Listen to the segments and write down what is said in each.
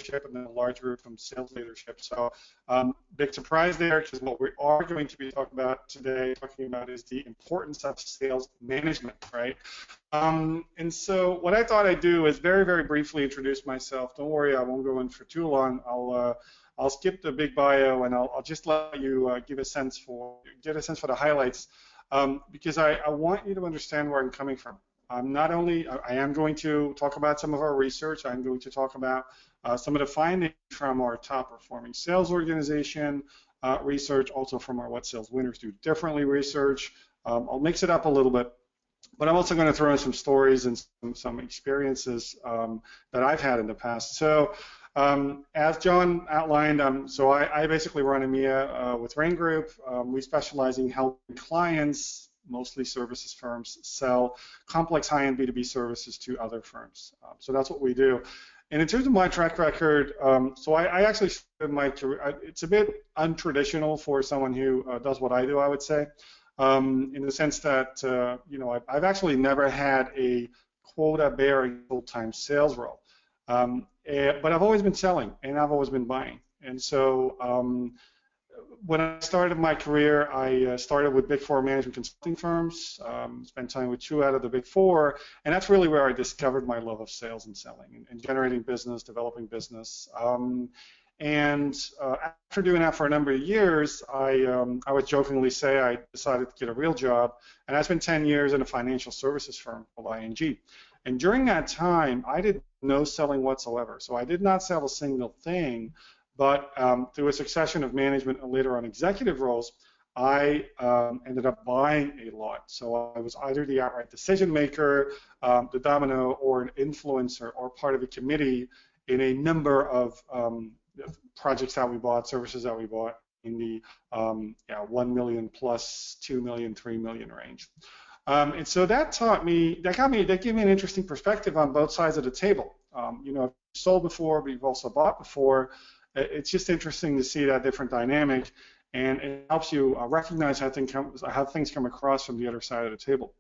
leadership, and then a large group from sales leadership. So big surprise there, because what we are going to be talking about today is the importance of sales management, right? And so what I thought I'd do is very, very briefly introduce myself. Don't worry, I won't go in for too long. I'll skip the big bio, and I'll just let you get a sense for the highlights, because I want you to understand where I'm coming from. I am going to talk about some of our research. I'm going to talk about some of the findings from our top performing sales organization research, also from our What Sales Winners Do Differently research. I'll mix it up a little bit, but I'm also going to throw in some stories and some experiences that I've had in the past. So as John outlined, so I basically run EMEA with Rain Group. We specialize in helping clients, mostly services firms, sell complex high-end B2B services to other firms. So that's what we do. And in terms of my track record, so I actually started my career, it's a bit untraditional for someone who does what I do, I would say, in the sense that, I've actually never had a quota-bearing full-time sales role. But I've always been selling, and I've always been buying. And so when I started my career, I started with Big Four management consulting firms, spent time with 2 out of the Big Four, and that's really where I discovered my love of sales and selling and generating business, developing business. And after doing that for a number of years, I would jokingly say I decided to get a real job, and I spent 10 years in a financial services firm called ING. And during that time, I did no selling whatsoever. So I did not sell a single thing. But through a succession of management and later on executive roles, I ended up buying a lot. So I was either the outright decision maker, the domino, or an influencer, or part of a committee in a number of projects that we bought, services that we bought in the 1 million plus 2 million, 3 million range. And so that gave me an interesting perspective on both sides of the table. I've sold before, but you've also bought before. It's just interesting to see that different dynamic, and it helps you recognize how things come across from the other side of the table.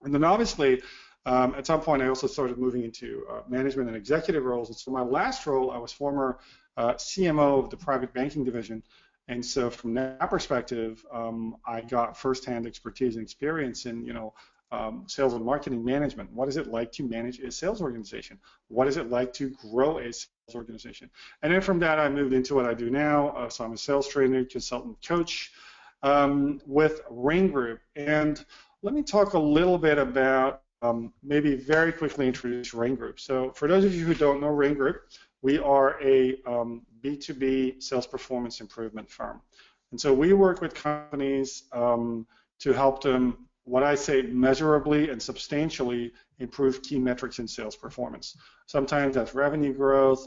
And then obviously, at some point, I also started moving into management and executive roles. And so my last role, I was former CMO of the private banking division. And so from that perspective, I got firsthand expertise and experience in, sales and marketing management. What is it like to manage a sales organization? What is it like to grow a sales organization? And then from that, I moved into what I do now. So I'm a sales trainer, consultant, coach with Rain Group. And let me talk a little bit about, maybe very quickly introduce Rain Group. So for those of you who don't know Rain Group, we are a B2B sales performance improvement firm. And so we work with companies to help them, what I say, measurably and substantially improve key metrics in sales performance. Sometimes that's revenue growth,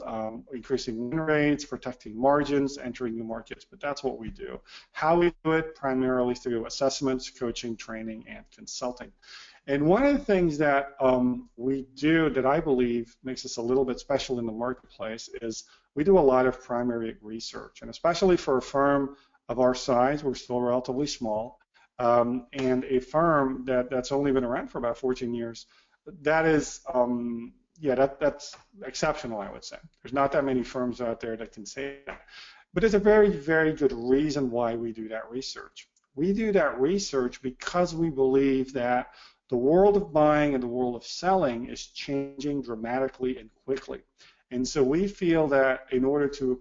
increasing win rates, protecting margins, entering new markets, but that's what we do. How we do it, primarily through assessments, coaching, training, and consulting. And one of the things that we do that I believe makes us a little bit special in the marketplace is we do a lot of primary research, and especially for a firm of our size, we're still relatively small, and a firm that's only been around for about 14 years, that is, that's exceptional, I would say. There's not that many firms out there that can say that. But there's a very, very good reason why we do that research. We do that research because we believe that the world of buying and the world of selling is changing dramatically and quickly. And so we feel that in order to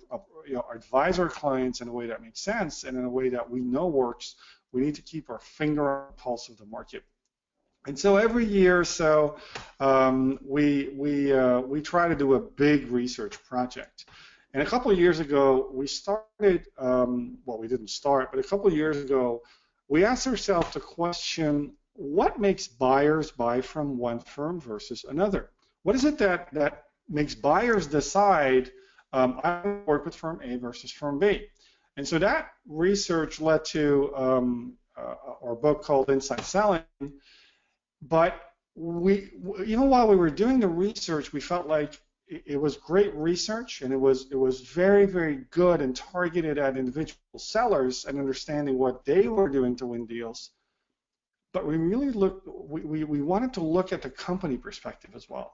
advise our clients in a way that makes sense and in a way that we know works, we need to keep our finger on the pulse of the market. And so every year or so, we try to do a big research project. And a couple of years ago, we started, well, we didn't start, but a couple of years ago, we asked ourselves the question, what makes buyers buy from one firm versus another? What is it that makes buyers decide, I work with firm A versus firm B? And so that research led to our book called Inside Selling. But even while we were doing the research, we felt like it was great research, and it was very, very good and targeted at individual sellers and understanding what they were doing to win deals. But we really we wanted to look at the company perspective as well.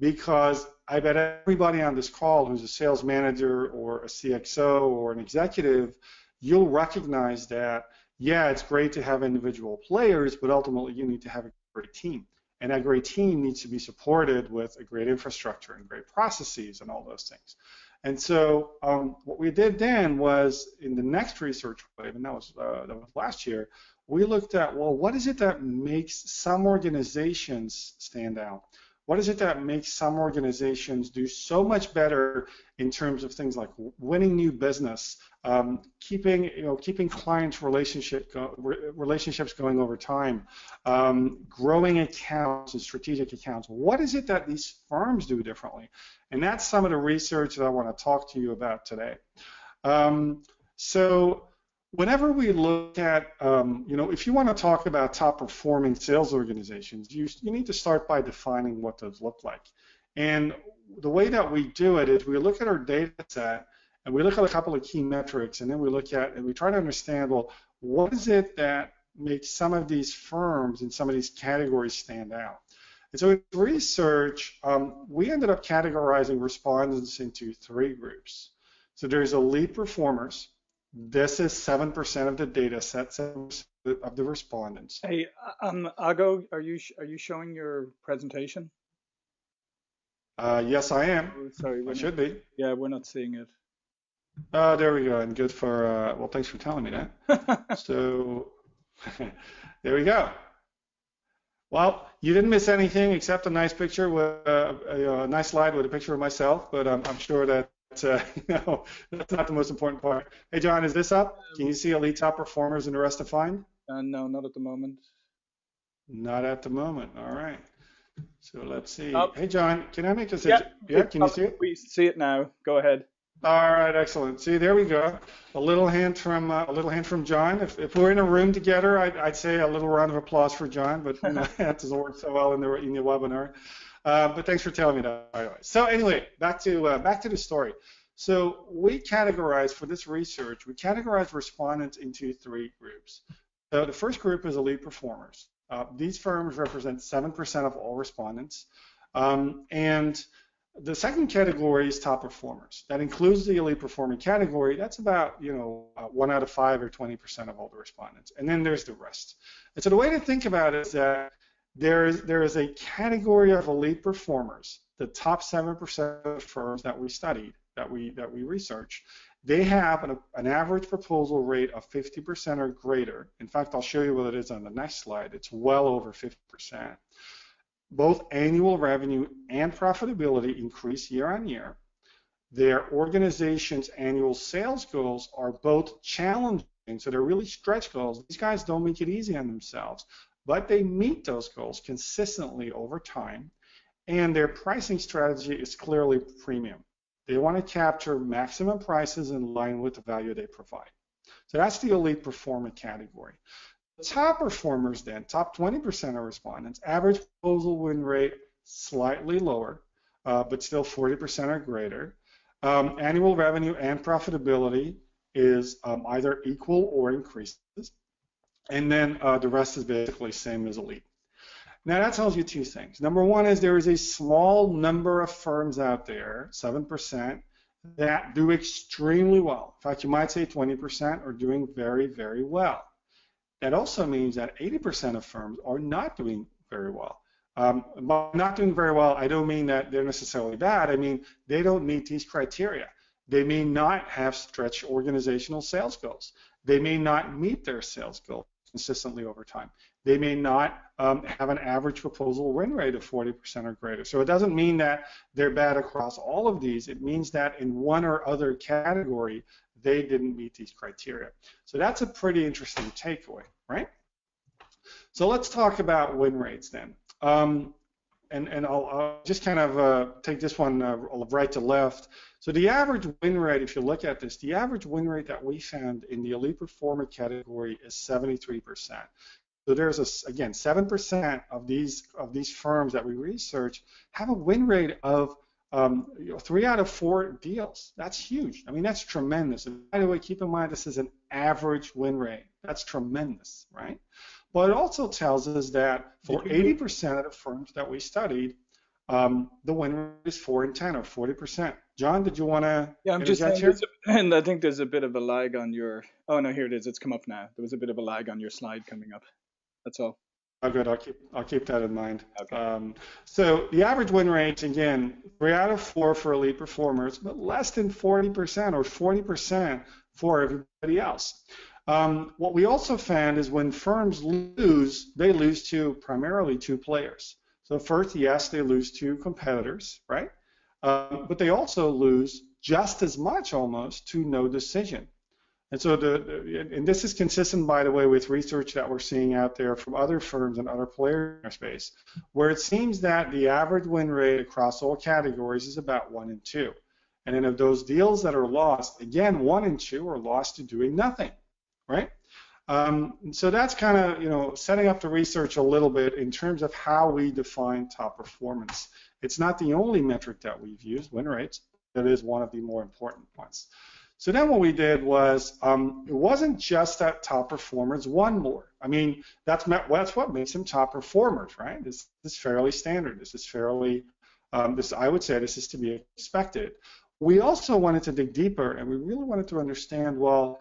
because I bet everybody on this call who's a sales manager or a CXO or an executive, you'll recognize that, yeah, it's great to have individual players, but ultimately you need to have a great team. And that great team needs to be supported with a great infrastructure and great processes and all those things. And so what we did then was, in the next research wave, and that was last year, we looked at, well, what is it that makes some organizations stand out? What is it that makes some organizations do so much better in terms of things like winning new business, keeping clients' relationships going over time, growing accounts and strategic accounts? What is it that these firms do differently? And that's some of the research that I want to talk to you about today. So whenever we look at, if you want to talk about top performing sales organizations, you need to start by defining what those look like. And the way that we do it is we look at our data set and we look at a couple of key metrics, and then we look at and we try to understand, well, what is it that makes some of these firms in some of these categories stand out? And so in research, we ended up categorizing respondents into 3 groups. So there's elite performers. This is 7% of the data set, 7% of the respondents. Hey, Ago, are you showing your presentation? Yes, I am. Oh, sorry, I should be. Yeah, we're not seeing it. There we go. And good for, well, thanks for telling me that. So there we go. Well, you didn't miss anything except a nice picture with a nice slide with a picture of myself, but I'm sure that that's not the most important part. Hey, John, is this up? Can you see elite top performers and the rest defined? No, not at the moment. Not at the moment. All right. So let's see. Oh. Hey, John, can I make this? Yeah, Can you see it? We see it now. Go ahead. All right, excellent. See, there we go. A little hint from John. If we're in a room together, I'd say a little round of applause for John, but that doesn't work so well in the webinar. But thanks for telling me that, by the way. So anyway, back to the story. So we categorize, for this research, we categorize respondents into 3 groups. So the first group is elite performers. These firms represent 7% of all respondents. And the second category is top performers. That includes the elite performing category. That's about 1 out of 5 or 20% of all the respondents. And then there's the rest. And so the way to think about it is that there is a category of elite performers, the top 7% of firms that we studied, that we researched. They have an average proposal rate of 50% or greater. In fact, I'll show you what it is on the next slide. It's well over 50%. Both annual revenue and profitability increase year on year. Their organization's annual sales goals are both challenging, so they're really stretch goals. These guys don't make it easy on themselves, but they meet those goals consistently over time, and their pricing strategy is clearly premium. They want to capture maximum prices in line with the value they provide. So that's the elite performer category. The top performers then, top 20% of respondents, average proposal win rate slightly lower, but still 40% or greater. Annual revenue and profitability is either equal or increases. And then the rest is basically same as elite. Now that tells you 2 things. Number one is there is a small number of firms out there, 7%, that do extremely well. In fact, you might say 20% are doing very, very well. That also means that 80% of firms are not doing very well. By not doing very well, I don't mean that they're necessarily bad. I mean they don't meet these criteria. They may not have stretched organizational sales goals. They may not meet their sales goals consistently over time. They may not have an average proposal win rate of 40% or greater. So it doesn't mean that they're bad across all of these. It means that in one or other category, they didn't meet these criteria. So that's a pretty interesting takeaway, right? So let's talk about win rates then. And I'll just kind of take this one right to left. So the average win rate, if you look at this, the average win rate that we found in the elite performer category is 73%. So there's again 7% of these firms that we researched have a win rate of 3 out of 4 deals. That's huge. I mean, that's tremendous. And by the way, keep in mind this is an average win rate. That's tremendous, right? But it also tells us that for 80% of the firms that we studied, the win rate is 4 in 10 or 40%. John, did you want to Yeah, I'm just interject saying here? and I think there's a bit of a lag on your, oh no, here it is. It's come up now. There was a bit of a lag on your slide coming up. That's all. Oh, good. I'll keep that in mind. Okay. So the average win rate, again, 3 out of 4 for elite performers, but less than 40% or 40% for everybody else. What we also found is when firms lose, they lose to primarily 2 players. So first, yes, they lose to competitors, right? But they also lose just as much almost to no decision. And so and this is consistent, by the way, with research that we're seeing out there from other firms and other players in our space, where it seems that the average win rate across all categories is about 1 in 2. And then of those deals that are lost, again, 1 in 2 are lost to doing nothing, right? So that's kind of, setting up the research a little bit in terms of how we define top performance. It's not the only metric that we've used, win rates. That is one of the more important ones. So then what we did was, it wasn't just that top performers won more. I mean, that's what makes them top performers, right? This is fairly standard. This is fairly, I would say this is to be expected. We also wanted to dig deeper, and we really wanted to understand, well,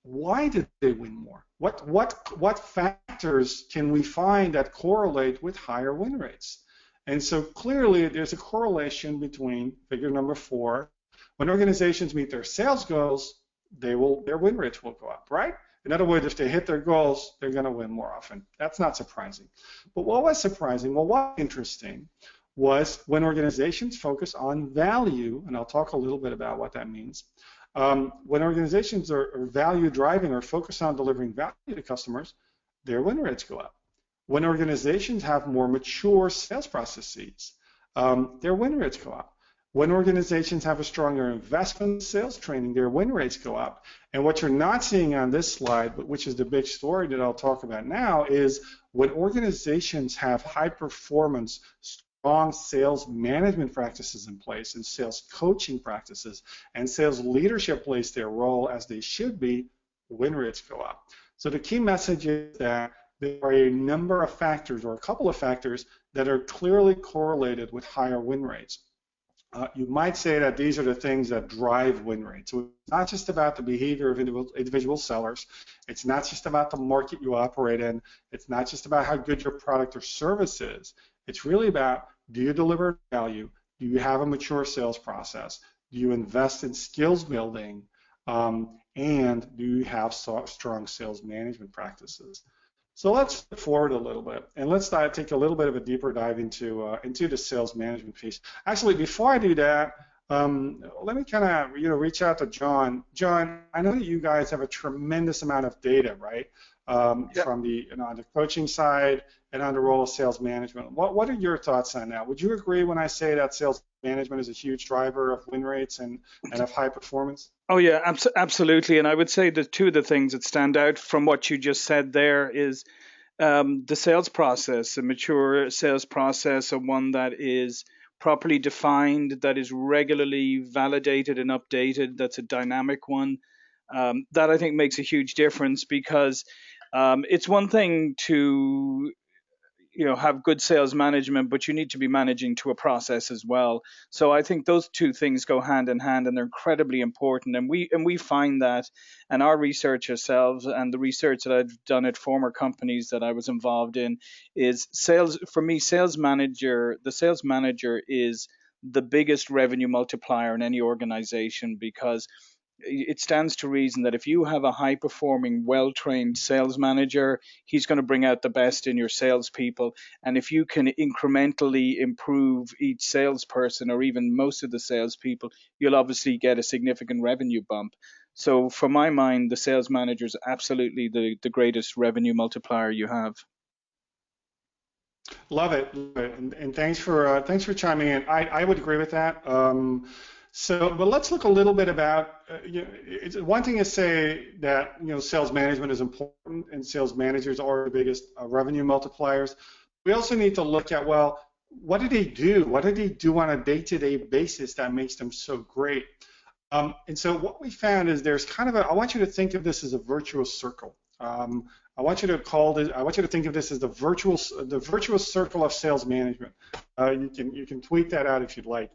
why did they win more? What factors can we find that correlate with higher win rates? And so clearly there's a correlation between figure number 4. When organizations meet their sales goals, their win rates will go up, right? In other words, if they hit their goals, they're going to win more often. That's not surprising. But what was surprising, what was interesting, was when organizations focus on value, and I'll talk a little bit about what that means. When organizations are value driving or focus on delivering value to customers, their win rates go up. When organizations have more mature sales processes, their win rates go up. When organizations have a stronger investment in sales training, their win rates go up. And what you're not seeing on this slide, but which is the big story that I'll talk about now, is when organizations have high performance, strong sales management practices in place and sales coaching practices and sales leadership plays their role as they should be, win rates go up. So the key message is that there are a number of factors or a couple of factors that are clearly correlated with higher win rates. You might say that these are the things that drive win rates. So it's not just about the behavior of individual sellers. It's not just about the market you operate in. It's not just about how good your product or service is. It's really about, do you deliver value? Do you have a mature sales process? Do you invest in skills building? And do you have strong sales management practices? So let's look forward a little bit, and let's take a little bit of a deeper dive into the sales management piece. Actually, before I do that, let me kind of reach out to John. John, I know that you guys have a tremendous amount of data, right? Yep. From the on the coaching side and on the role of sales management. What are your thoughts on that? Would you agree when I say that sales management is a huge driver of win rates and of high performance? Oh yeah, absolutely. And I would say that two of the things that stand out from what you just said there is the sales process, a mature sales process, and one that is properly defined, that is regularly validated and updated, that's a dynamic one. That I think makes a huge difference because it's one thing to have good sales management, but you need to be managing to a process as well. So I think those two things go hand in hand, and they're incredibly important. And we find that, and our research ourselves, and the research that I've done at former companies that I was involved in, is sales. For me, the sales manager is the biggest revenue multiplier in any organization, because it stands to reason that if you have a high performing, well trained sales manager, he's going to bring out the best in your salespeople. And if you can incrementally improve each salesperson or even most of the salespeople, you'll obviously get a significant revenue bump. So, for my mind, the sales manager is absolutely the greatest revenue multiplier you have. Love it, and thanks for chiming in. I would agree with that. But let's look a little bit about. One thing is say that sales management is important, and sales managers are the biggest revenue multipliers. We also need to look at, well, what do they do? What do they do on a day-to-day basis that makes them so great? And so what we found is there's kind of I want you to think of this as a virtuous circle. I want you to call this. I want you to think of this as the virtuous circle of sales management. You can tweet that out if you'd like.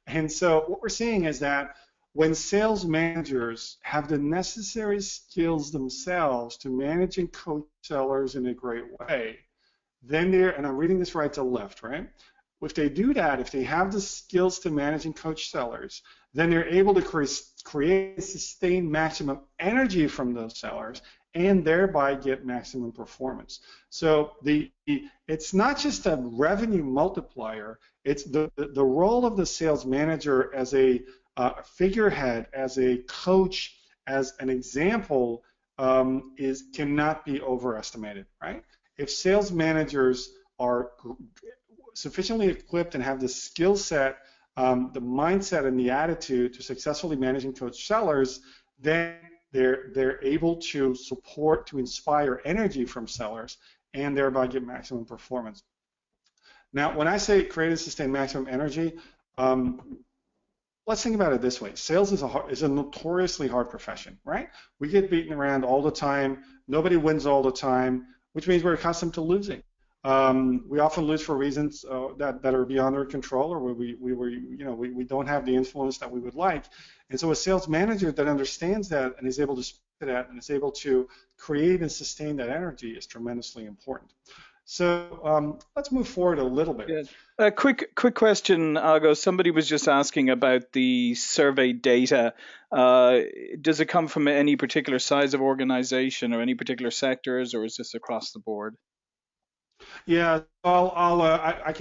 And so what we're seeing is that when sales managers have the necessary skills themselves to manage and coach sellers in a great way, then they're, and I'm reading this right to left, right? If they do that, if they have the skills to manage and coach sellers, then they're able to create and sustain maximum energy from those sellers and thereby get maximum performance. So it's not just a revenue multiplier, it's the role of the sales manager as a figurehead, as a coach, as an example cannot be overestimated, right? If sales managers are sufficiently equipped and have the skill set, the mindset and the attitude to successfully manage and coach sellers, then they're able to support, to inspire energy from sellers and thereby get maximum performance. Now, when I say create and sustain maximum energy, let's think about it this way. Sales is a notoriously hard profession, right? We get beaten around all the time. Nobody wins all the time, which means we're accustomed to losing. We often lose for reasons that are beyond our control, or we don't have the influence that we would like. And so a sales manager that understands that and is able to speak to that and is able to create and sustain that energy is tremendously important. So let's move forward a little bit. Yeah. A quick question, Algo. Somebody was just asking about the survey data. Does it come from any particular size of organization or any particular sectors, or is this across the board? Yeah, I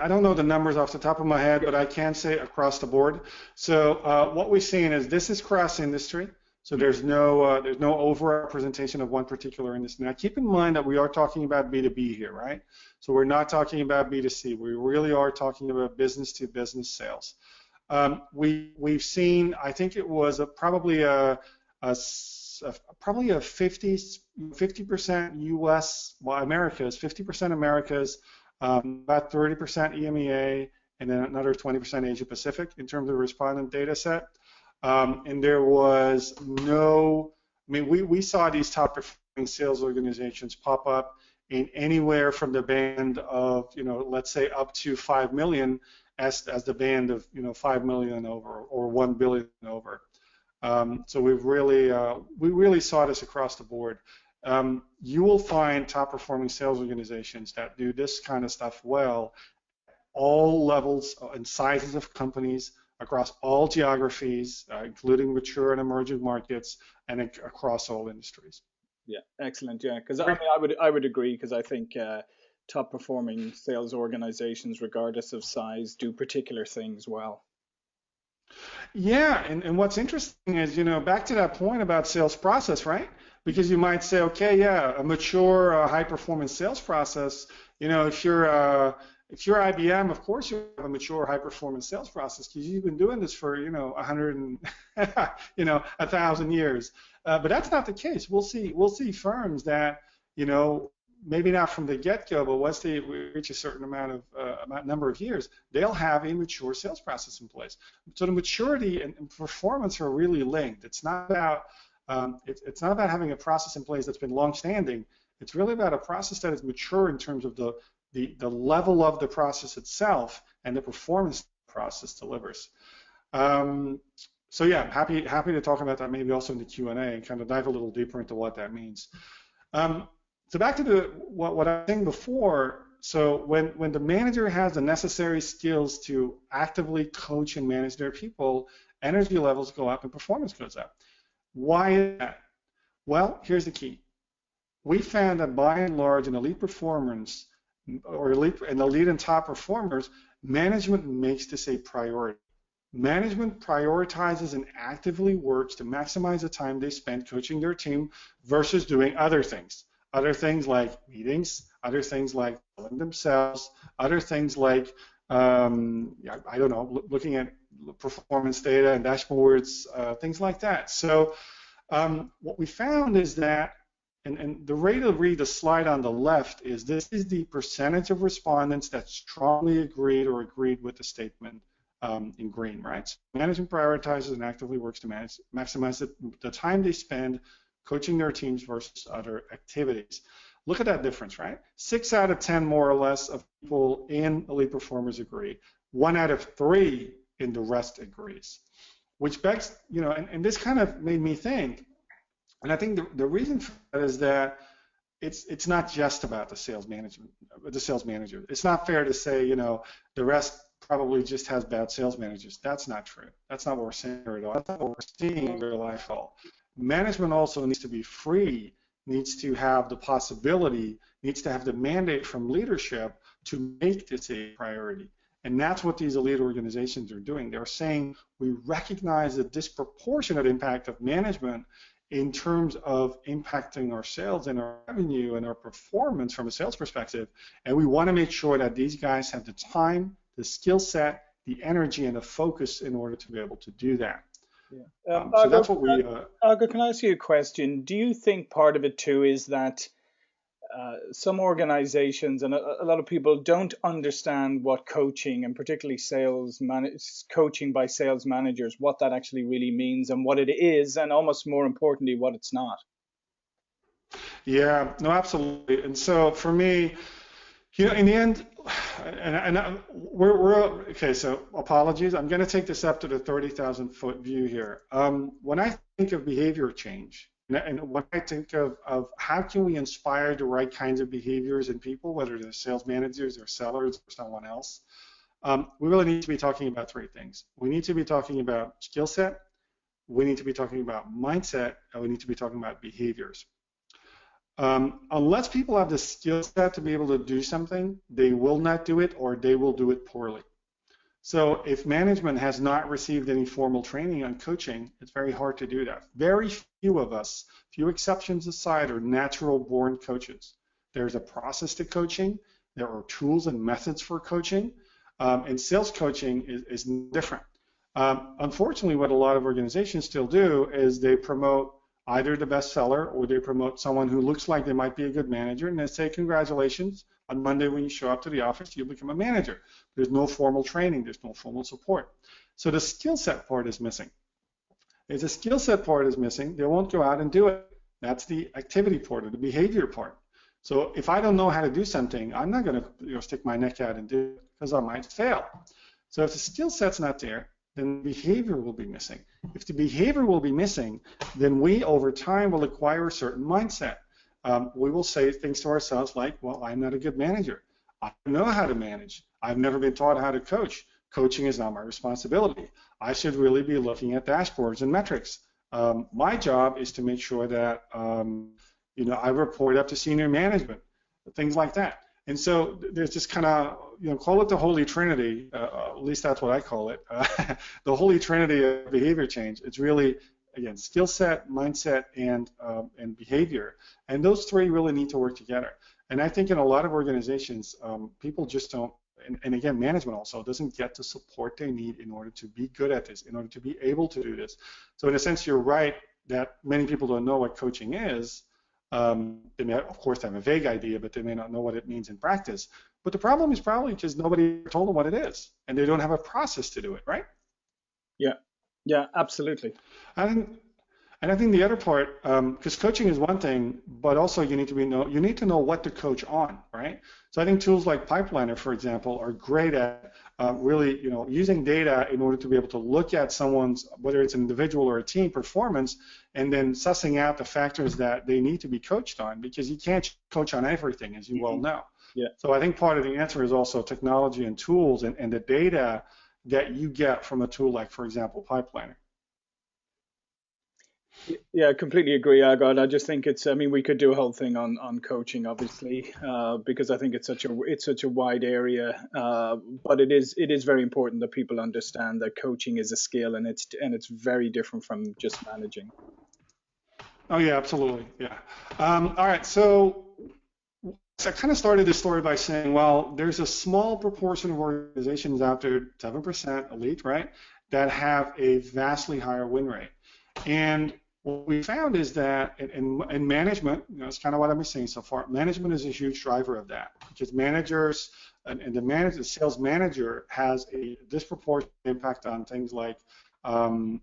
don't know the numbers off the top of my head, but I can say across the board. So what we're seeing is this is cross industry. So there's no overrepresentation of one particular industry. Now keep in mind that we are talking about B2B here, right? So we're not talking about B2C. We really are talking about business to business sales. We've seen, I think it was probably a 50% U.S. Americas, 50% Americas, about 30% EMEA, and then another 20% Asia Pacific in terms of respondent data set. And there was we saw these top performing sales organizations pop up in anywhere from the band of, let's say up to 5 million as the band of, 5 million over or 1 billion over. So we really saw this across the board. You will find top performing sales organizations that do this kind of stuff well, all levels and sizes of companies, across all geographies, including mature and emerging markets, and across all industries. Yeah, excellent. Yeah, because I would agree, because I think top performing sales organizations, regardless of size, do particular things well. Yeah, and what's interesting is, back to that point about sales process, right? Because you might say, okay, yeah, a mature, high-performance sales process. If you're IBM, of course you have a mature, high-performance sales process because you've been doing this for 1,000 years. But that's not the case. We'll see firms that maybe not from the get-go, but once they reach a certain number of years, they'll have a mature sales process in place. So the maturity and performance are really linked. It's not about having a process in place that's been long-standing. It's really about a process that is mature in terms of the level of the process itself and the performance the process delivers. So yeah, happy to talk about that maybe also in the Q&A and kind of dive a little deeper into what that means. So back to what I was saying before. So when the manager has the necessary skills to actively coach and manage their people, energy levels go up and performance goes up. Why is that? Well, here's the key. We found that by and large in elite performance, or elite and top performers, management makes this a priority. Management prioritizes and actively works to maximize the time they spend coaching their team versus doing other things. Other things like meetings, other things like selling themselves, other things like, looking at performance data and dashboards, things like that. So what we found is that, and the way to read the slide on the left is this is the percentage of respondents that strongly agreed with the statement in green, right? So management prioritizes and actively works to maximize the time they spend coaching their teams versus other activities. Look at that difference, right? 6 out of 10 more or less of people in elite performers agree. 1 out of 3 in the rest agrees, which begs, and this kind of made me think, and I think the reason for that is that it's not just about the sales manager. It's not fair to say, the rest probably just has bad sales managers. That's not true. That's not what we're saying here at all. That's not what we're seeing in real life at all. Management also needs to be free, needs to have the possibility, needs to have the mandate from leadership to make this a priority. And that's what these elite organizations are doing. They're saying we recognize the disproportionate impact of management in terms of impacting our sales and our revenue and our performance from a sales perspective. And we want to make sure that these guys have the time, the skill set, the energy, and the focus in order to be able to do that. Yeah. So that's what we... Agha, can I ask you a question? Do you think part of it too is that some organizations and a lot of people don't understand what coaching, and particularly coaching by sales managers, what that actually really means and what it is, and almost more importantly, what it's not? Yeah, no, absolutely. And so for me, in the end, we're okay. So apologies. I'm going to take this up to the 30,000-foot view here. When I think of behavior change, and when I think of how can we inspire the right kinds of behaviors in people, whether they're sales managers or sellers or someone else, we really need to be talking about 3 things. We need to be talking about skill set, we need to be talking about mindset, and we need to be talking about behaviors. Unless people have the skill set to be able to do something, they will not do it, or they will do it poorly. So if management has not received any formal training on coaching, it's very hard to do that. Very few of us, few exceptions aside, are natural born coaches. There's a process to coaching. There are tools and methods for coaching. And sales coaching is different. Unfortunately, what a lot of organizations still do is they promote either the best seller, or they promote someone who looks like they might be a good manager, and they say, congratulations, on Monday when you show up to the office, you'll become a manager. There's no formal training, there's no formal support. So the skill set part is missing. If the skill set part is missing, they won't go out and do it. That's the activity part, or the behavior part. So if I don't know how to do something, I'm not going to stick my neck out and do it, because I might fail. So if the skill set's not there, then behavior will be missing. If the behavior will be missing, then we over time will acquire a certain mindset. We will say things to ourselves like, well, I'm not a good manager. I don't know how to manage. I've never been taught how to coach. Coaching is not my responsibility. I should really be looking at dashboards and metrics. My job is to make sure that I report up to senior management, things like that. And so there's just kind of, call it the Holy Trinity, at least that's what I call it, the Holy Trinity of behavior change. It's really, again, skill set, mindset, and behavior. And those 3 really need to work together. And I think in a lot of organizations, people just don't, and again, management also doesn't get the support they need in order to be good at this, in order to be able to do this. So in a sense, you're right that many people don't know what coaching is. They may, of course, have a vague idea, but they may not know what it means in practice. But the problem is probably because nobody told them what it is, and they don't have a process to do it, right? Yeah, absolutely. And I think the other part, because coaching is one thing, but also you need to know what to coach on, right? So I think tools like Pipeliner, for example, are great at really, using data in order to be able to look at someone's, whether it's an individual or a team performance, and then sussing out the factors that they need to be coached on, because you can't coach on everything, as you well know. Yeah. So I think part of the answer is also technology and tools and the data that you get from a tool like, for example, Pipeliner. Yeah, I completely agree, Agha. I just think we could do a whole thing on coaching, obviously, because I think it's such a wide area. But it is very important that people understand that coaching is a skill, and it's very different from just managing. Oh yeah, absolutely. Yeah. All right. So I kind of started this story by saying, well, there's a small proportion of organizations out there, 7% elite, right, that have a vastly higher win rate. And what we found is that in management, that's kind of what I've been saying so far, management is a huge driver of that, because managers and the sales manager has a disproportionate impact on things like, the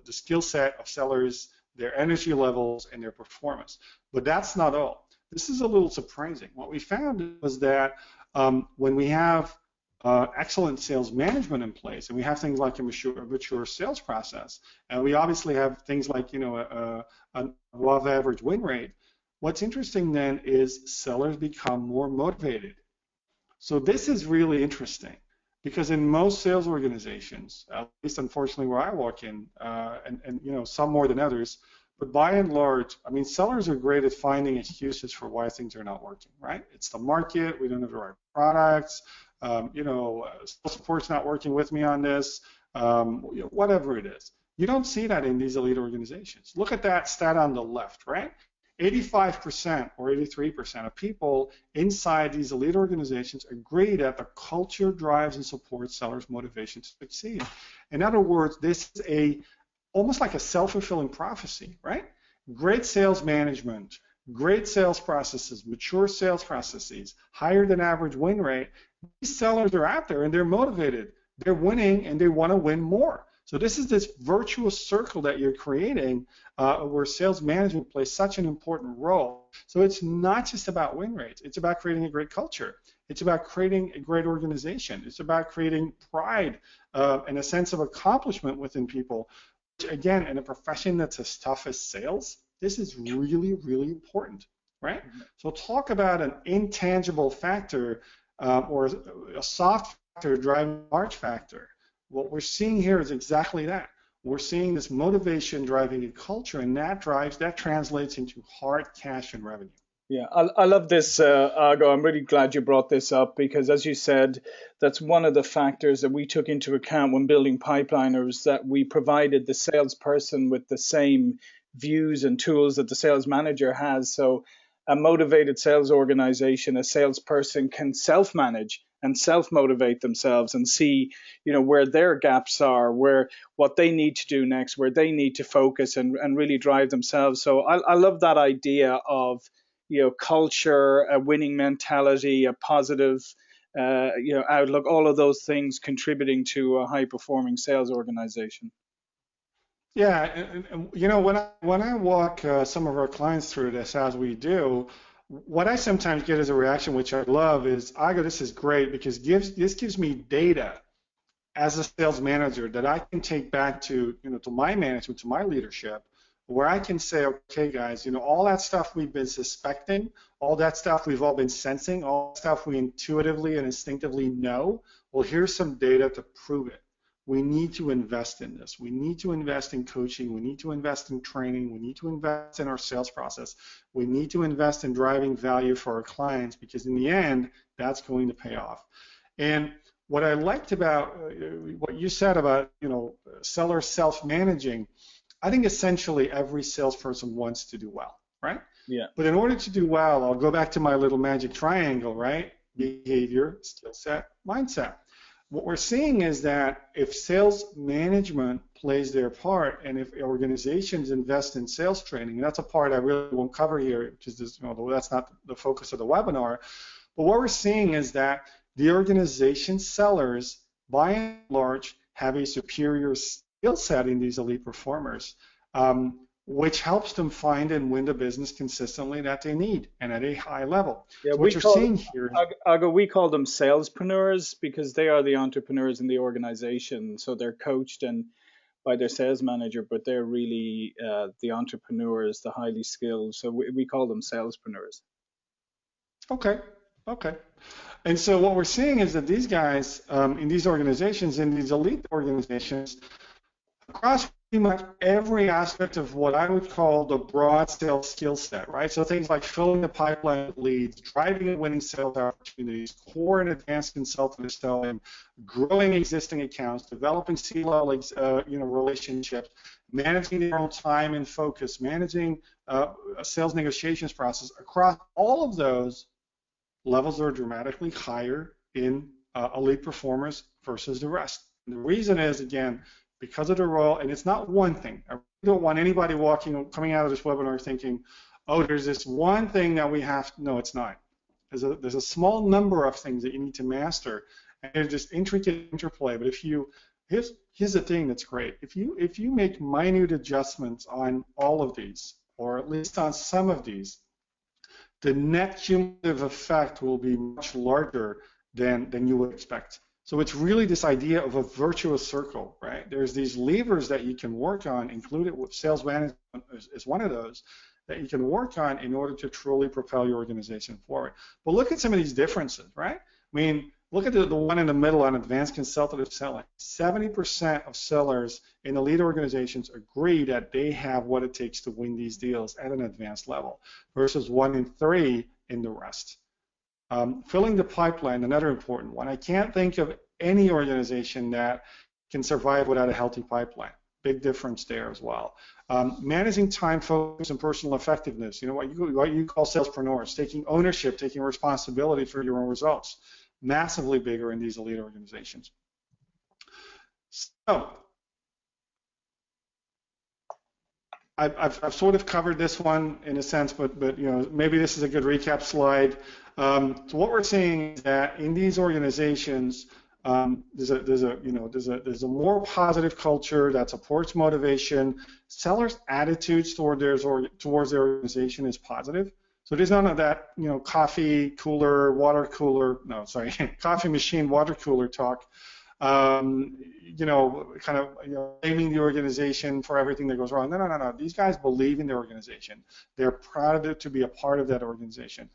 skill set of sellers, their energy levels, and their performance. But that's not all. This is a little surprising. What we found was that when we have excellent sales management in place, and we have things like a mature sales process, and we obviously have things like an above average win rate. What's interesting then is sellers become more motivated. So this is really interesting because in most sales organizations, at least unfortunately where I walk in, and some more than others, but by and large, I mean, sellers are great at finding excuses for why things are not working, right? It's the market, we don't have the right products, sales support's not working with me on this, whatever it is. You don't see that in these elite organizations. Look at that stat on the left, right? 85% or 83% of people inside these elite organizations agree that the culture drives and supports sellers' motivation to succeed. In other words, this is almost like a self-fulfilling prophecy, right? Great sales management, great sales processes, mature sales processes, higher than average win rate. These sellers are out there and they're motivated. They're winning and they want to win more. So this is this virtuous circle that you're creating where sales management plays such an important role. So it's not just about win rates. It's about creating a great culture. It's about creating a great organization. It's about creating pride and a sense of accomplishment within people. Which, again, in a profession that's as tough as sales, this is really, really important, right? So talk about an intangible factor or a soft factor driving a large factor. What we're seeing here is exactly that. We're seeing this motivation driving a culture, and that translates into hard cash and revenue. Yeah, I love this, Argo. I'm really glad you brought this up because, as you said, that's one of the factors that we took into account when building Pipeliners, that we provided the salesperson with the same views and tools that the sales manager has. So a motivated sales organization, a salesperson can self-manage and self-motivate themselves and see, where their gaps are, what they need to do next, where they need to focus and really drive themselves. So I love that idea of culture, a winning mentality, a positive, outlook, all of those things contributing to a high-performing sales organization. Yeah, and when I walk some of our clients through this, as we do, what I sometimes get as a reaction, which I love, is, I go, this is great because this gives me data as a sales manager that I can take back to my management, to my leadership, where I can say, okay, guys, all that stuff we've been suspecting, all that stuff we've all been sensing, all that stuff we intuitively and instinctively know, well, here's some data to prove it. We need to invest in this. We need to invest in coaching. We need to invest in training. We need to invest in our sales process. We need to invest in driving value for our clients because in the end, that's going to pay off. And what I liked about what you said about, seller self-managing, I think essentially every salesperson wants to do well, right? Yeah. But in order to do well, I'll go back to my little magic triangle, right? Behavior, skill set, mindset. What we're seeing is that if sales management plays their part and if organizations invest in sales training, and that's a part I really won't cover here, which is this, that's not the focus of the webinar, but what we're seeing is that the organization sellers, by and large, have a superior skill set in these elite performers, which helps them find and win the business consistently that they need and at a high level. Yeah, so what you're seeing here, we call them salespreneurs because they are the entrepreneurs in the organization. So they're coached and by their sales manager, but they're really the entrepreneurs, the highly skilled. So we call them salespreneurs. Okay. And so what we're seeing is that these guys in these organizations, in these elite organizations, across pretty much every aspect of what I would call the broad sales skill set, right? So things like filling the pipeline with leads, driving and winning sales opportunities, core and advanced consultative selling, growing existing accounts, developing C-level relationships, managing their own time and focus, managing a sales negotiations process. Across all of those, levels are dramatically higher in elite performers versus the rest. And the reason is, again, because of the role, and it's not one thing. I don't want anybody coming out of this webinar thinking, oh, there's this one thing that we have to, no, it's not. There's a small number of things that you need to master, and there's this intricate interplay, but if you Here's the thing that's great. If you make minute adjustments on all of these, or at least on some of these, the net cumulative effect will be much larger than you would expect. So it's really this idea of a virtuous circle, right? There's these levers that you can work on, included with sales management is one of those that you can work on in order to truly propel your organization forward. But look at some of these differences, right? I mean, look at the one in the middle on advanced consultative selling. 70% of sellers in elite organizations agree that they have what it takes to win these deals at an advanced level, versus 1 in 3 in the rest. Filling the pipeline, another important one. I can't think of any organization that can survive without a healthy pipeline. Big difference there as well. Managing time, focus, and personal effectiveness. You know what you call salespreneurs, taking ownership, taking responsibility for your own results. Massively bigger in these elite organizations. So I've sort of covered this one in a sense, but you know, maybe this is a good recap slide. So what we're seeing is that in these organizations, there's a more positive culture that supports motivation. Sellers' attitudes towards their organization is positive. So there's none of that, you know, coffee machine, water cooler talk. You know, kind of, you know, blaming the organization for everything that goes wrong. No. These guys believe in their organization. They're proud to be a part of that organization.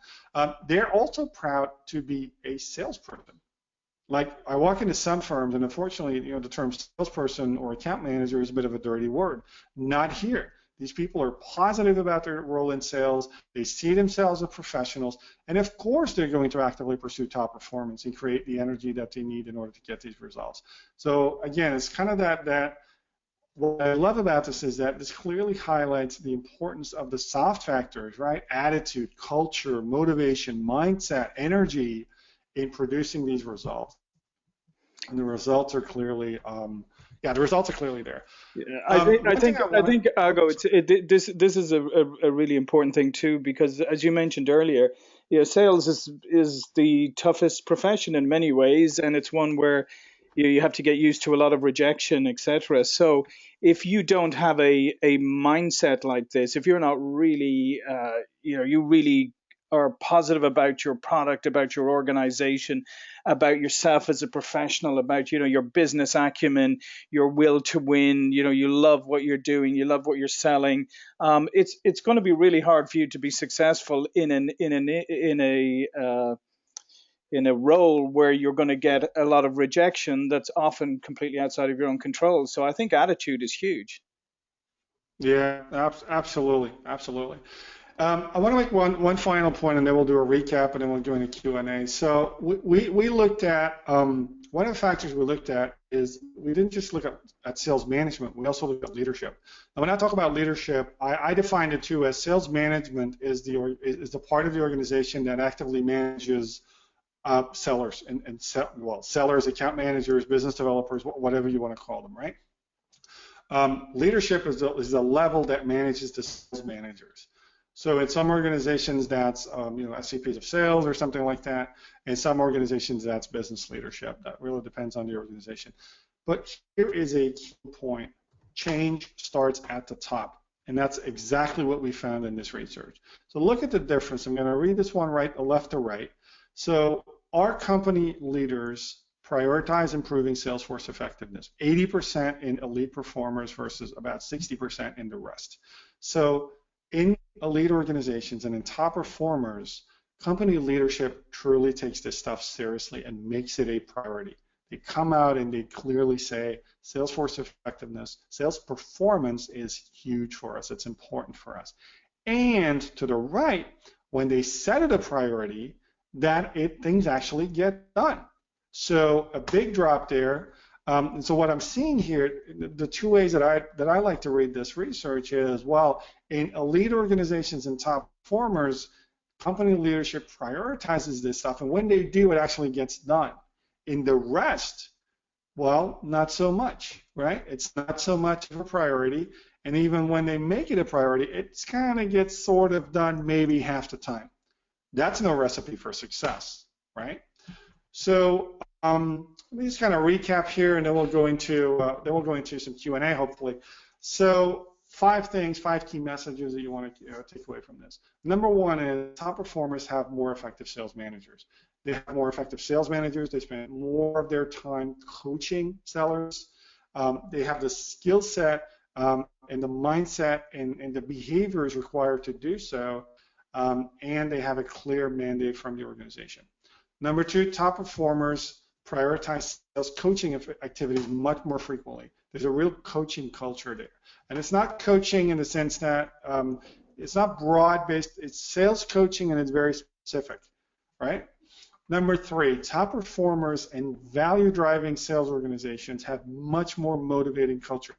They're also proud to be a salesperson. Like, I walk into some firms, and unfortunately, you know, the term salesperson or account manager is a bit of a dirty word. Not here. These people are positive about their role in sales. They see themselves as professionals, and of course, they're going to actively pursue top performance and create the energy that they need in order to get these results. So again, it's kind of that. What I love about this is that this clearly highlights the importance of the soft factors, right? Attitude, culture, motivation, mindset, energy in producing these results. And the results are clearly, the results are clearly there. Yeah, I think, Argo, this is a really important thing too, because as you mentioned earlier, you know, sales is the toughest profession in many ways, and it's one where you have to get used to a lot of rejection, etc. So if you don't have a mindset like this, if you're not really, you really are positive about your product, about your organization, about yourself as a professional, about, you know, your business acumen, your will to win, you know, you love what you're doing, you love what you're selling, it's going to be really hard for you to be successful in a role where you're going to get a lot of rejection that's often completely outside of your own control. So I think attitude is huge. Yeah, absolutely. I want to make one final point, and then we'll do a recap, and then we'll go into Q&A. So we looked at, one of the factors we looked at is we didn't just look at sales management, we also looked at leadership. And when I talk about leadership, I defined it too as sales management is the part of the organization that actively manages sellers sellers, account managers, business developers, whatever you want to call them, right? Leadership is the level that manages the sales managers. So in some organizations, that's SVPs of sales or something like that. In some organizations, that's business leadership. That really depends on the organization. But here is a key point. Change starts at the top. And that's exactly what we found in this research. So look at the difference. I'm going to read this one left to right. So our company leaders prioritize improving sales force effectiveness. 80% in elite performers versus about 60% in the rest. So in elite organizations and in top performers, company leadership truly takes this stuff seriously and makes it a priority. They come out and they clearly say sales force effectiveness, sales performance is huge for us. It's important for us. And to the right, when they set it a priority, things actually get done. So a big drop there. And so what I'm seeing here, the two ways that I like to read this research is, well, in elite organizations and top performers, company leadership prioritizes this stuff, and when they do, it actually gets done. In the rest, well, not so much, right? It's not so much of a priority, and even when they make it a priority, it kind of gets sort of done maybe half the time. That's no recipe for success, right? So Let me just kind of recap here, and then we'll go into some Q&A hopefully. So 5 key messages that you want to take away from this. Number one is top performers have more effective sales managers. They have more effective sales managers. They spend more of their time coaching sellers. They have the skill set and the mindset and the behaviors required to do so, and they have a clear mandate from the organization. Number two, top performers prioritize sales coaching activities much more frequently. There's a real coaching culture there. And it's not coaching in the sense that it's not broad-based, it's sales coaching and it's very specific, right? Number three, top performers and value-driving sales organizations have much more motivating cultures.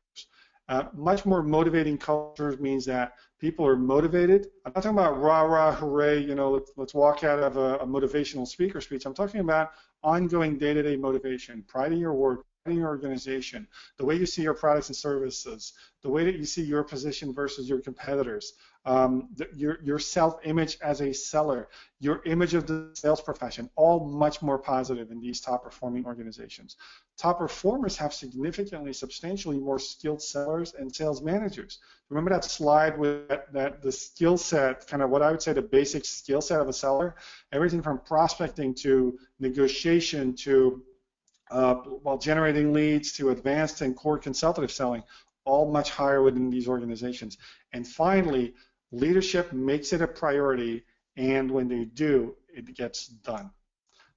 Much more motivating cultures means that people are motivated. I'm not talking about rah, rah, hooray, let's walk out of a motivational speaker speech. I'm talking about ongoing day-to-day motivation, pride in your work, pride in your organization, the way you see your products and services, the way that you see your position versus your competitors, your self-image as a seller, your image of the sales profession, all much more positive in these top-performing organizations. Top performers have substantially more skilled sellers and sales managers. Remember that slide with the skill set, kind of what I would say the basic skill set of a seller? Everything from prospecting to negotiation to generating leads to advanced and core consultative selling, all much higher within these organizations. And finally, leadership makes it a priority, and when they do, it gets done.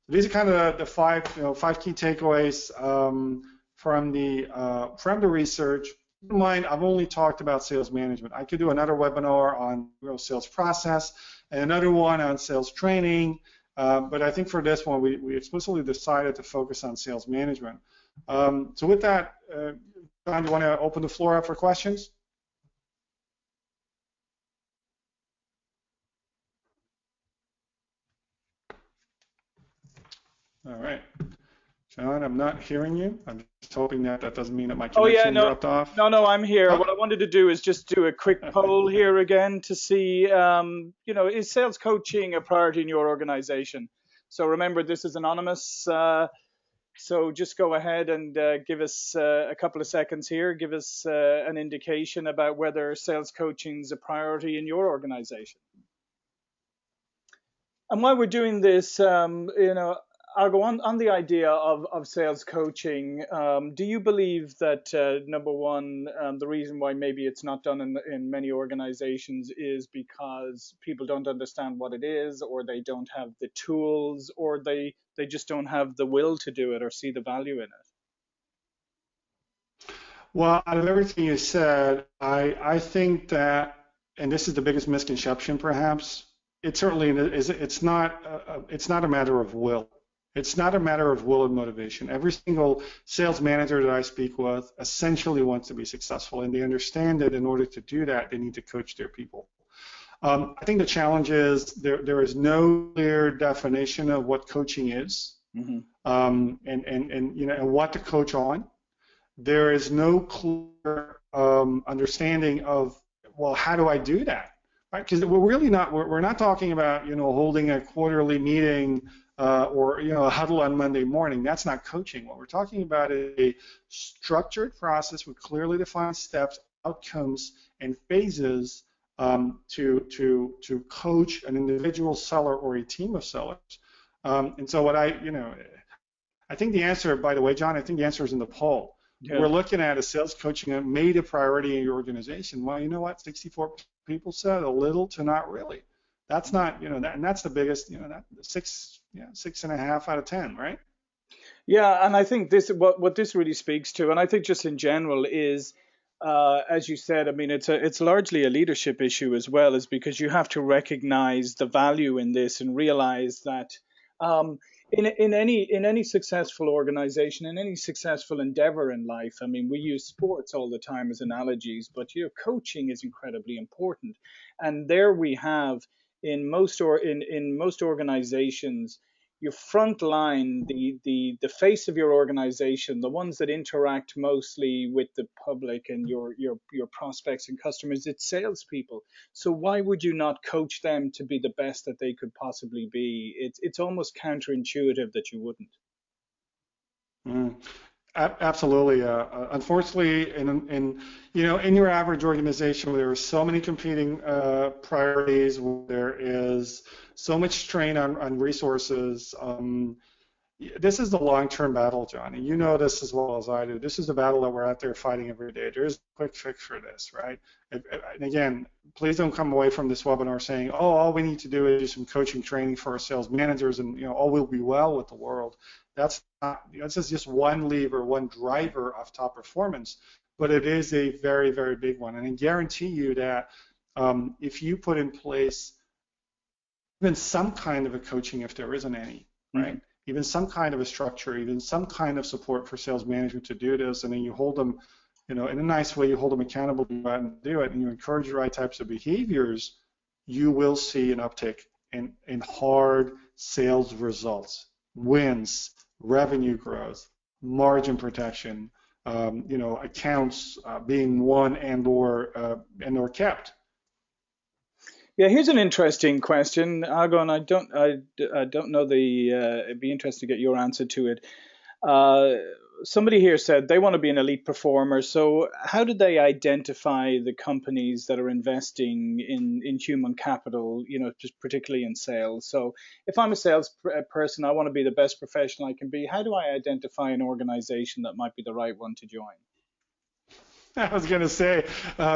So these are kind of the five key takeaways from the research. Keep in mind, I've only talked about sales management. I could do another webinar on sales process and another one on sales training, but I think for this one, we explicitly decided to focus on sales management. So with that, John, do you want to open the floor up for questions? All right. John, I'm not hearing you. I'm just hoping that doesn't mean that my connection dropped off. No, I'm here. Oh. What I wanted to do is just do a quick poll here again to see, is sales coaching a priority in your organization? So remember, this is anonymous. So just go ahead and give us a couple of seconds here. Give us an indication about whether sales coaching is a priority in your organization. And while we're doing this, I'll go on the idea of sales coaching. Do you believe that, number one, the reason why maybe it's not done in many organizations is because people don't understand what it is, or they don't have the tools, or they just don't have the will to do it or see the value in it? Well, out of everything you said, I think that, and this is the biggest misconception perhaps, it certainly is, it's not a matter of will. It's not a matter of will and motivation. Every single sales manager that I speak with essentially wants to be successful, and they understand that in order to do that, they need to coach their people. I think the challenge is there is no clear definition of what coaching is, mm-hmm. And what to coach on. There is no clear understanding of, well, how do I do that? Right? Because we're not talking about holding a quarterly meeting. Or a huddle on Monday morning. That's not coaching. What we're talking about is a structured process with clearly defined steps, outcomes, and phases to coach an individual seller or a team of sellers. And so what I think the answer, by the way, John, I think the answer is in the poll. Yeah. We're looking at a sales coaching that made a priority in your organization. Well, you know what? 64 people said a little to not really. That's not, and that's the biggest, that 6.5 out of 10, right? Yeah, and I think what this really speaks to, and I think just in general is, as you said, I mean, it's largely a leadership issue as well, is because you have to recognize the value in this and realize that in any successful organization, in any successful endeavor in life, I mean, we use sports all the time as analogies, but coaching is incredibly important, and there we have. In most organizations, your front line, the face of your organization, the ones that interact mostly with the public and your prospects and customers, it's salespeople. So why would you not coach them to be the best that they could possibly be? It's almost counterintuitive that you wouldn't. Mm. Absolutely. Unfortunately, in your average organization where there are so many competing priorities, where there is so much strain on resources, this is the long-term battle, John, and you know this as well as I do. This is the battle that we're out there fighting every day. There's a quick fix for this, right? And again, please don't come away from this webinar saying, "Oh, all we need to do is do some coaching training for our sales managers, and all will be well with the world." That's not. This is just one lever, one driver of top performance, but it is a very, very big one. And I guarantee you that if you put in place even some kind of a coaching, if there isn't any, right? Mm-hmm. Even some kind of a structure, even some kind of support for sales management to do this, and then you hold them, in a nice way, you hold them accountable to go out and do it, and you encourage the right types of behaviors, you will see an uptick in hard sales results, wins, revenue growth, margin protection, accounts being won and or kept. Yeah, here's an interesting question, Argon. I don't know the. It'd be interesting to get your answer to it. Uh, Somebody here said they want to be an elite performer. So, how do they identify the companies that are investing in human capital? Just particularly in sales. So, if I'm a sales person, I want to be the best professional I can be. How do I identify an organization that might be the right one to join? I was going to say,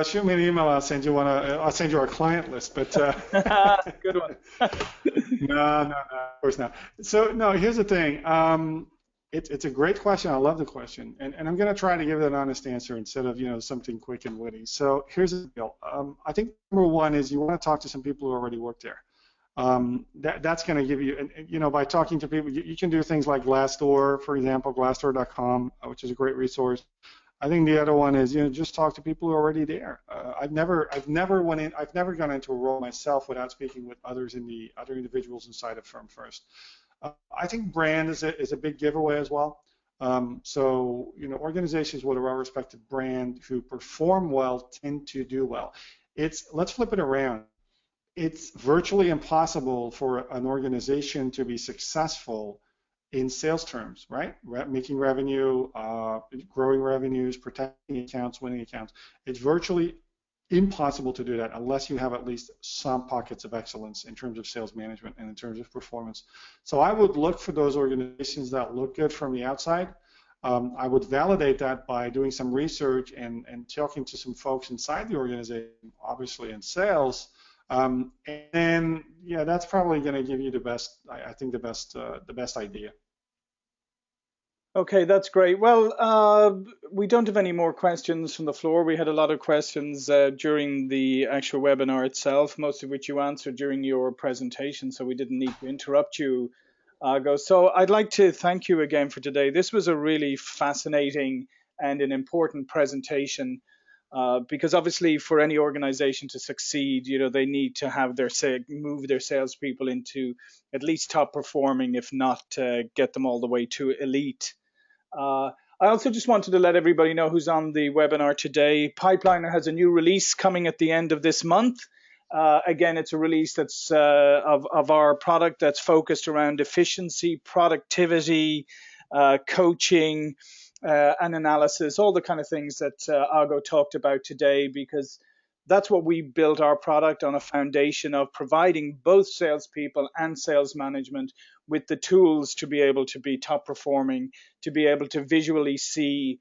shoot me an email. I'll send you one. I'll send you our client list. But Good one. no, of course not. So no, here's the thing. It's a great question. I love the question, and I'm going to try to give it an honest answer instead of something quick and witty. So here's the deal. I think number one is you want to talk to some people who already work there. That's going to give you, and by talking to people, you can do things like Glassdoor, for example, Glassdoor.com, which is a great resource. I think the other one is just talk to people who are already there. I've never gone into a role myself without speaking with others in the other individuals inside a firm first. I think brand is a big giveaway as well. So organizations with a well-respected brand who perform well tend to do well. Let's flip it around. It's virtually impossible for an organization to be successful in sales terms, right? Making revenue, growing revenues, protecting accounts, winning accounts. It's virtually impossible to do that unless you have at least some pockets of excellence in terms of sales management and in terms of performance. So I would look for those organizations that look good from the outside. I would validate that by doing some research and talking to some folks inside the organization, obviously in sales. And yeah, that's probably going to give you the best, I think, the best idea. Okay, that's great. Well, we don't have any more questions from the floor. We had a lot of questions during the actual webinar itself, most of which you answered during your presentation, so we didn't need to interrupt you, Argo. So I'd like to thank you again for today. This was a really fascinating and an important presentation. Because obviously, for any organization to succeed, they need to have move their salespeople into at least top performing, if not get them all the way to elite. I also just wanted to let everybody know who's on the webinar today. Pipeliner has a new release coming at the end of this month. Again, it's a release that's of our product that's focused around efficiency, productivity, coaching, and analysis, all the kind of things that Argo talked about today, because that's what we built our product on, a foundation of providing both salespeople and sales management with the tools to be able to be top performing, to be able to visually see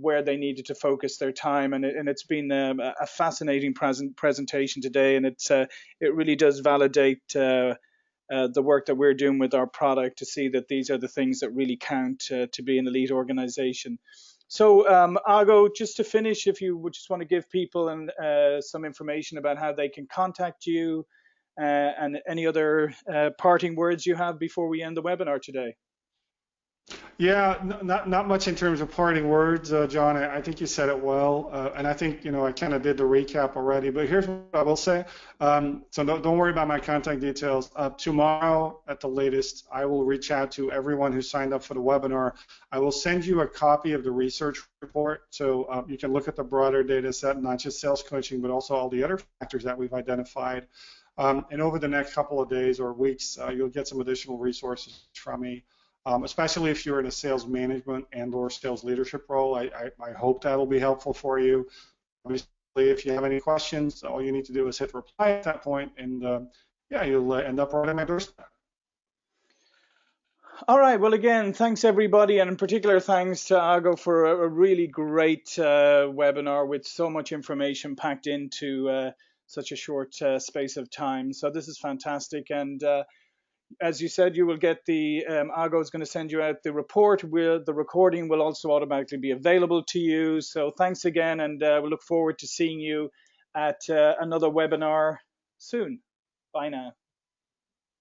where they needed to focus their time. And it's been a fascinating presentation today, and it really does validate the work that we're doing with our product to see that these are the things that really count to be an elite organization. So, Argo, just to finish, if you would just want to give people some information about how they can contact you and any other parting words you have before we end the webinar today. Yeah, not much in terms of parting words, John. I think you said it well, and I think I kind of did the recap already. But here's what I will say. So don't worry about my contact details. Tomorrow, at the latest, I will reach out to everyone who signed up for the webinar. I will send you a copy of the research report, so you can look at the broader data set, not just sales coaching, but also all the other factors that we've identified. And over the next couple of days or weeks, you'll get some additional resources from me. especially if you're in a sales management and or sales leadership role. I hope that'll be helpful for you. Obviously, if you have any questions, all you need to do is hit reply at that point, and yeah, you'll end up right on my doorstep. All right. Well, again, thanks everybody, and in particular, thanks to Ago for a really great webinar with so much information packed into such a short space of time. So this is fantastic, and as you said, you will get the Ago is going to send you out the report. The recording will also automatically be available to you. So thanks again, and we look forward to seeing you at another webinar soon. Bye now.